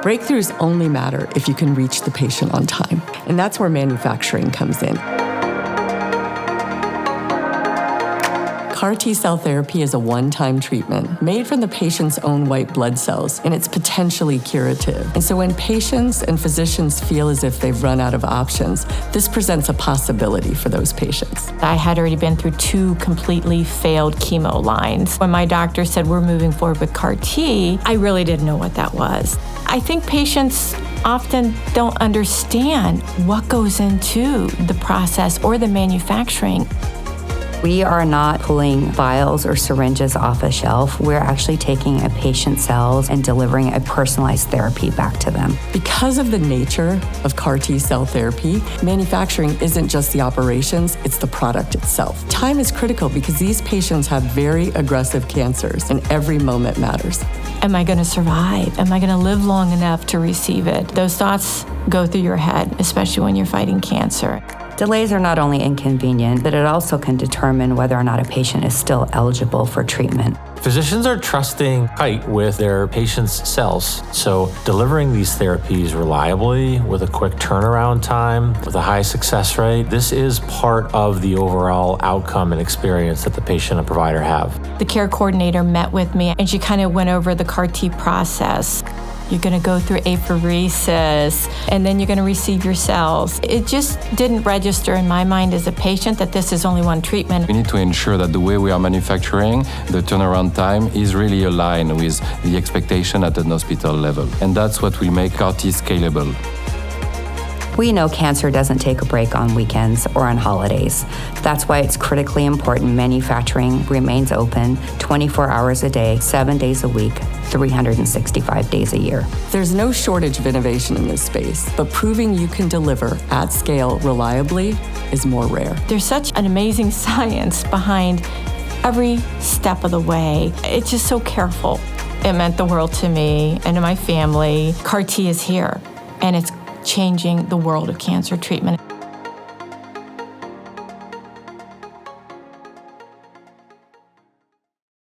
Breakthroughs only matter if you can reach the patient on time, and that's where manufacturing comes in. CAR T-cell therapy is a one-time treatment made from the patient's own white blood cells, and it's potentially curative. And so when patients and physicians feel as if they've run out of options, this presents a possibility for those patients. I had already been through 2 completely failed chemo lines. When my doctor said we're moving forward with CAR T, I really didn't know what that was. I think patients often don't understand what goes into the process or the manufacturing. We are not pulling vials or syringes off a shelf. We're actually taking a patient's cells and delivering a personalized therapy back to them. Because of the nature of CAR T-cell therapy, manufacturing isn't just the operations, it's the product itself. Time is critical because these patients have very aggressive cancers and every moment matters. Am I going to survive? Am I going to live long enough to receive it? Those thoughts go through your head, especially when you're fighting cancer. Delays are not only inconvenient, but it also can determine whether or not a patient is still eligible for treatment. Physicians are trusting Kite with their patients' cells, so delivering these therapies reliably with a quick turnaround time, with a high success rate, this is part of the overall outcome and experience that the patient and provider have. The care coordinator met with me and she kind of went over the CAR T process. You're going to go through apheresis, and then you're going to receive your cells. It just didn't register in my mind as a patient that this is only one treatment. We need to ensure that the way we are manufacturing, the turnaround time is really aligned with the expectation at an hospital level. And that's what will make CAR T scalable. We know cancer doesn't take a break on weekends or on holidays. That's why it's critically important manufacturing remains open 24 hours a day, 7 days a week, 365 days a year. There's no shortage of innovation in this space, but proving you can deliver at scale reliably is more rare. There's such an amazing science behind every step of the way. It's just so careful. It meant the world to me and to my family. CAR T is here, and it's changing the world of cancer treatment.